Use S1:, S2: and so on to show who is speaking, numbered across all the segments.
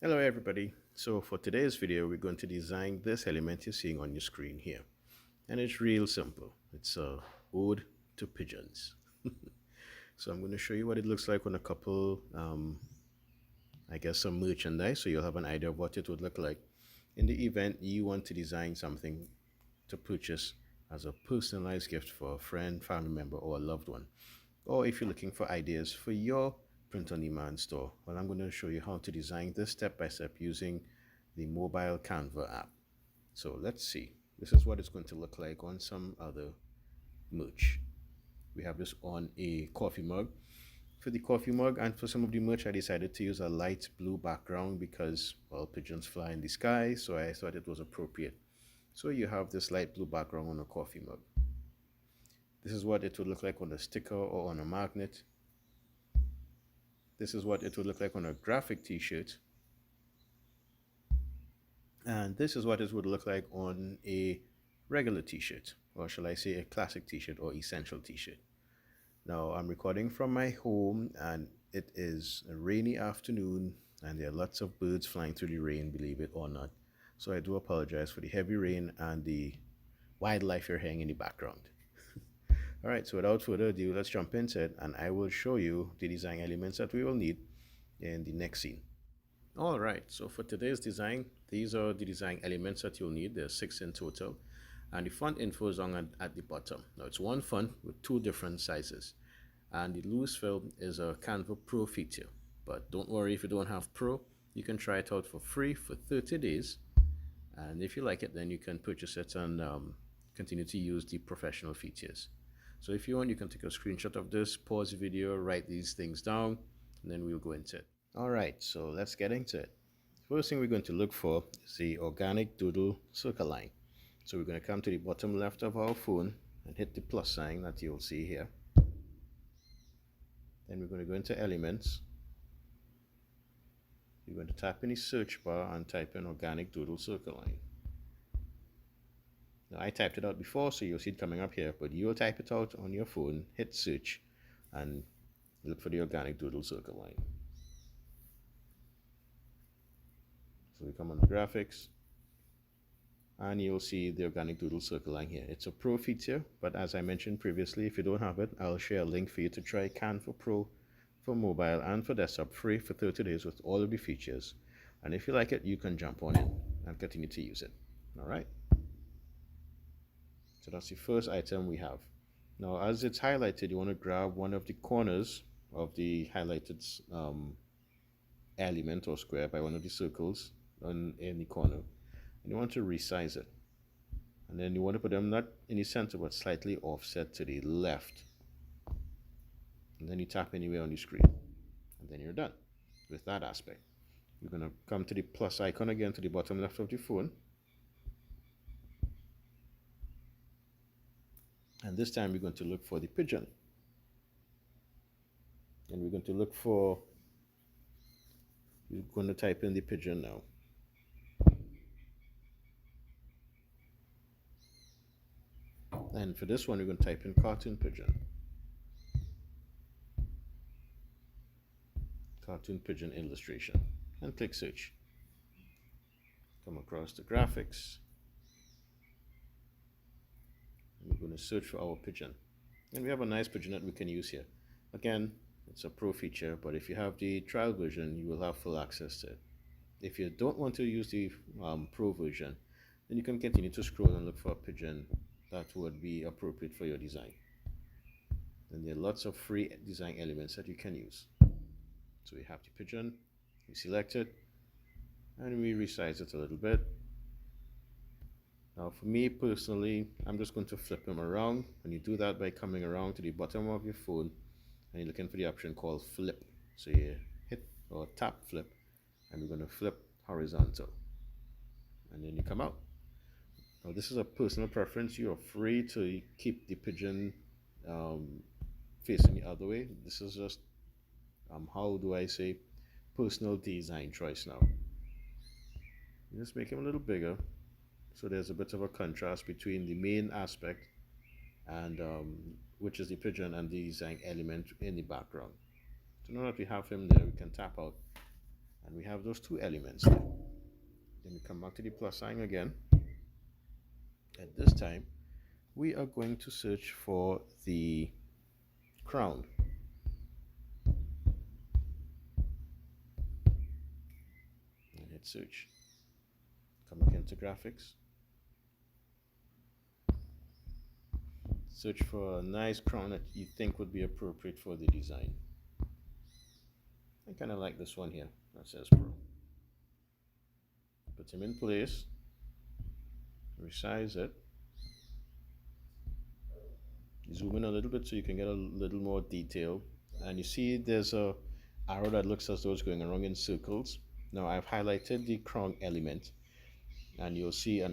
S1: Hello everybody. So for today's video, we're going to design this element you're seeing on your screen here. And it's real simple. It's a ode to pigeons. So I'm going to show you what it looks like on a couple, I guess some merchandise, so you'll have an idea of what it would look like. In the event you want to design something to purchase as a personalized gift for a friend, family member, or a loved one. Or if you're looking for ideas for your print-on-demand store, well, I'm going to show you how to design this step by step using the mobile Canva app. So let's see. This is what it's going to look like on some other merch. We have this on a coffee mug. For the coffee mug and for some of the merch, I decided to use a light blue background because, well, pigeons fly in the sky, so I thought it was appropriate. So you have this light blue background on a coffee mug. This is what it would look like on a sticker or on a magnet. This is what it would look like on a graphic t-shirt. And this is what it would look like on a regular t-shirt, or shall I say a classic t-shirt or essential t-shirt. Now I'm recording from my home and it is a rainy afternoon and there are lots of birds flying through the rain, believe it or not. So I do apologize for the heavy rain and the wildlife you're hearing in the background. All right, so without further ado, let's jump into it and I will show you the design elements that we will need in the next scene. All right, so for today's design, these are the design elements that you'll need. There's 6 in total. And the font info is on at the bottom. Now it's one font with 2 different sizes. And the loose fill is a Canva Pro feature. But don't worry if you don't have Pro, you can try it out for free for 30 days. And if you like it, then you can purchase it and continue to use the professional features. So if you want, you can take a screenshot of this, pause the video, write these things down, and then we'll go into it. All right, so let's get into it. First thing we're going to look for is the organic doodle circle line. So we're going to come to the bottom left of our phone and hit the plus sign that you'll see here. Then we're going to go into elements. You're going to tap in the search bar and type in organic doodle circle line. Now I typed it out before, so you'll see it coming up here, but you'll type it out on your phone, hit search, and look for the organic doodle circle line. So we come on the graphics, and you'll see the organic doodle circle line here. It's a pro feature, but as I mentioned previously, if you don't have it, I'll share a link for you to try Canva Pro for mobile and for desktop free for 30 days with all of the features. And if you like it, you can jump on in and continue to use it. All right. So that's the first item we have. Now, as it's highlighted, you want to grab one of the corners of the highlighted element or square by one of the circles in the corner, and you want to resize it. And then you want to put them not in the center, but slightly offset to the left. And then you tap anywhere on the screen, and then you're done with that aspect. You're going to come to the plus icon again to the bottom left of the phone. And this time we're going to look for the pigeon. And we're going to look for, we're going to type in the pigeon now. And for this one, we're going to type in cartoon pigeon. Cartoon pigeon illustration. And click search. Come across the graphics. We're going to search for our pigeon. And we have a nice pigeon that we can use here. Again, it's a pro feature, but if you have the trial version, you will have full access to it. If you don't want to use the pro version, then you can continue to scroll and look for a pigeon that would be appropriate for your design. And there are lots of free design elements that you can use. So we have the pigeon, we select it, and we resize it a little bit. Now for me personally, I'm just going to flip them around, and you do that by coming around to the bottom of your phone and you're looking for the option called flip. So you hit or tap flip, and we're going to flip horizontal, and then you come out. Now this is a personal preference. You're free to keep the pigeon facing the other way. This is just how do I say, personal design choice now. You just make him a little bigger, so there's a bit of a contrast between the main aspect and which is the pigeon and the design element in the background. So now that we have him there, we can tap out And we have those two elements there. Then we come back to the plus sign again. At this time, we are going to search for the crown. And hit search. Come back into graphics. Search for a nice crown that you think would be appropriate for the design. I kind of like this one here that says Pro. Put him in place, resize it, zoom in a little bit so you can get a little more detail. And you see there's a arrow that looks as though it's going around in circles. Now I've highlighted the crown element, and you'll see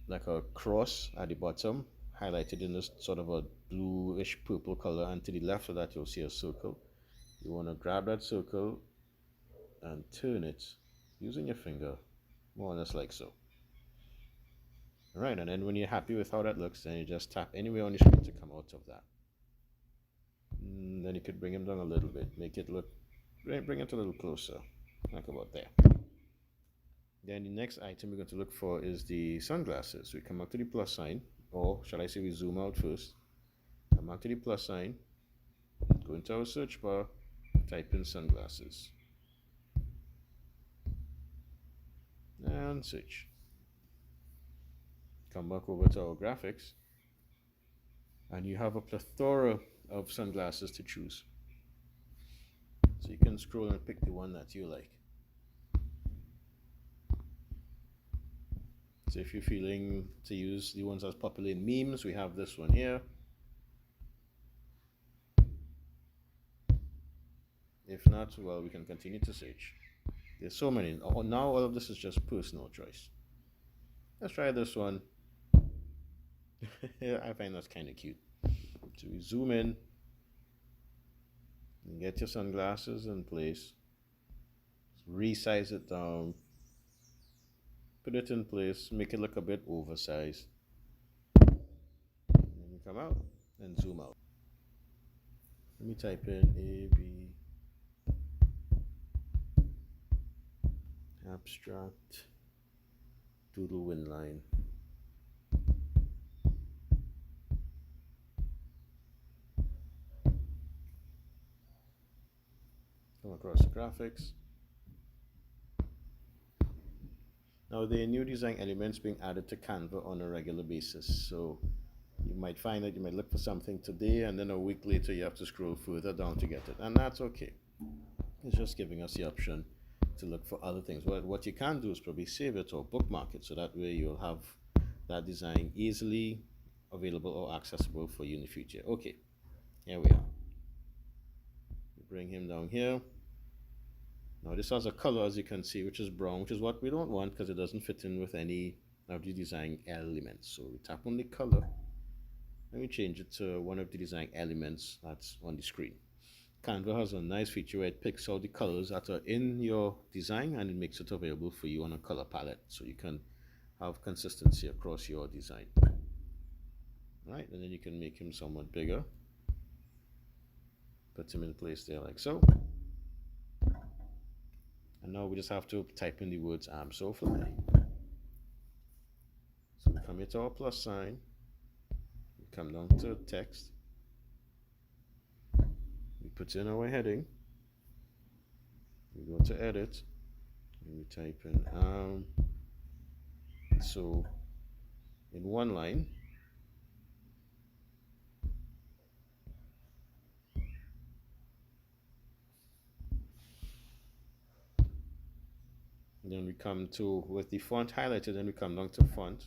S1: like a cross at the bottom highlighted in this sort of a bluish purple color, and to the left of that you'll see a circle. You want to grab that circle and turn it using your finger, more or less like so. Alright, and then when you're happy with how that looks, then you just tap anywhere on the screen to come out of that. And then you could bring him down a little bit, make it look, bring it a little closer, like about there. Then the next item we're going to look for is the sunglasses. We come back to the plus sign, or shall I say we zoom out first. Come back to the plus sign, go into our search bar, type in sunglasses, and search. Come back over to our graphics, and you have a plethora of sunglasses to choose. So you can scroll and pick the one that you like. So if you're feeling to use the ones that's popular in memes, we have this one here. If not, well, we can continue to search. There's so many. Now all of this is just personal choice. Let's try this one. I find that's kind of cute. So we zoom in and get your sunglasses in place. Resize it down. Put it in place. Make it look a bit oversized. And then you come out and zoom out. Let me type in AB abstract doodle wind line. Come across the graphics. Now there are new design elements being added to Canva on a regular basis, so you might find that you might look for something today and then a week later you have to scroll further down to get it, and that's okay. It's just giving us the option to look for other things. What you can do is probably save it or bookmark it, so that way you'll have that design easily available or accessible for you in the future. Okay, here we are. We bring him down here. Now this has a color, as you can see, which is brown, which is what we don't want because it doesn't fit in with any of the design elements. So we tap on the color and we change it to one of the design elements that's on the screen. Canva has a nice feature where it picks out the colors that are in your design and it makes it available for you on a color palette, so you can have consistency across your design. Alright, and then you can make him somewhat bigger. Put him in place there like so. And now we just have to type in the words "I'm so fly." So we come here to our plus sign, we come down to text, we put in our heading, we go to edit, and we type in so in one line. Then we come to, with the font highlighted, then we come down to font.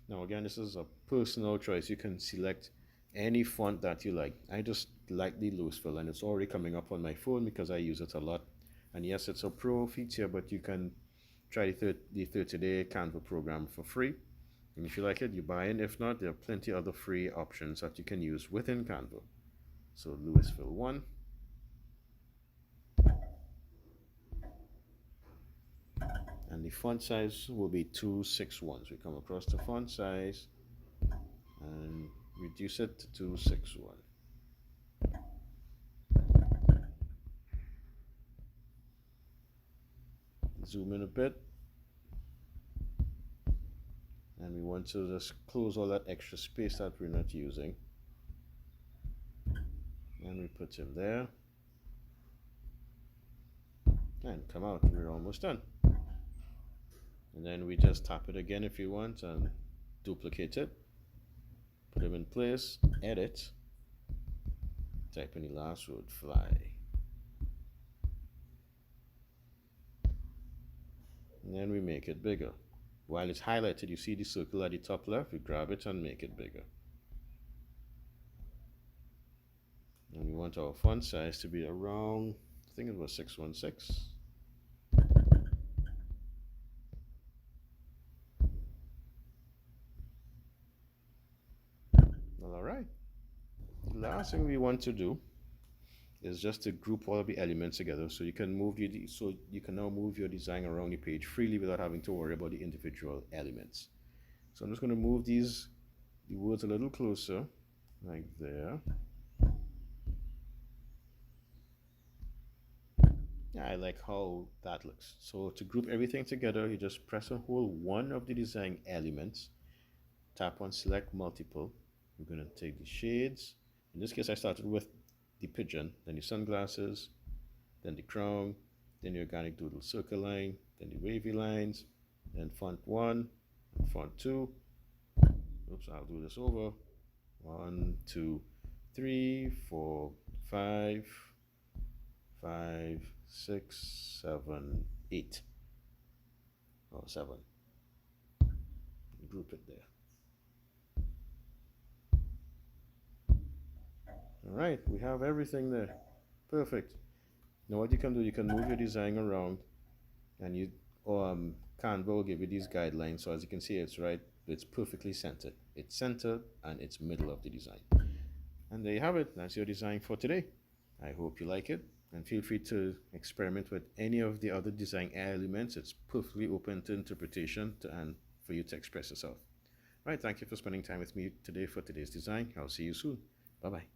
S1: Now again, this is a personal choice. You can select any font that you like. I just like the Louisville, and it's already coming up on my phone because I use it a lot. And yes, it's a pro feature, but you can try the 30-day Canva program for free. And if you like it, you buy it. If not, there are plenty other free options that you can use within Canva. So Louisville 1. And the font size will be 261. So we come across the font size and reduce it to 261. Zoom in a bit. And we want to just close all that extra space that we're not using. And we put him there. And come out, we're almost done. And then we just tap it again if you want and duplicate it. Put him in place, edit, type in the last word, fly. And then we make it bigger. While it's highlighted, you see the circle at the top left, we grab it and make it bigger. And we want our font size to be around, I think it was 616. All right. The last thing we want to do is just to group all of the elements together so you can now move your design around the page freely without having to worry about the individual elements. So I'm just going to move the words a little closer, like there. Yeah, I like how that looks. So to group everything together, you just press and hold one of the design elements, tap on select multiple. We're going to take the shades. In this case, I started with the pigeon, then the sunglasses, then the crown, then the organic doodle circle line, then the wavy lines, then font 1, and font 2. Oops, I'll do this over. 1, 2, 3, 4, 5, 5, 6, 7, 8. Or 7. Group it there. All right, we have everything there. Perfect. Now what you can do, you can move your design around, and Canva will give you these guidelines. So as you can see, it's perfectly centered. It's centered and it's middle of the design. And there you have it. That's your design for today. I hope you like it, and feel free to experiment with any of the other design elements. It's perfectly open to interpretation and for you to express yourself. All right, thank you for spending time with me today for today's design. I'll see you soon. Bye-bye.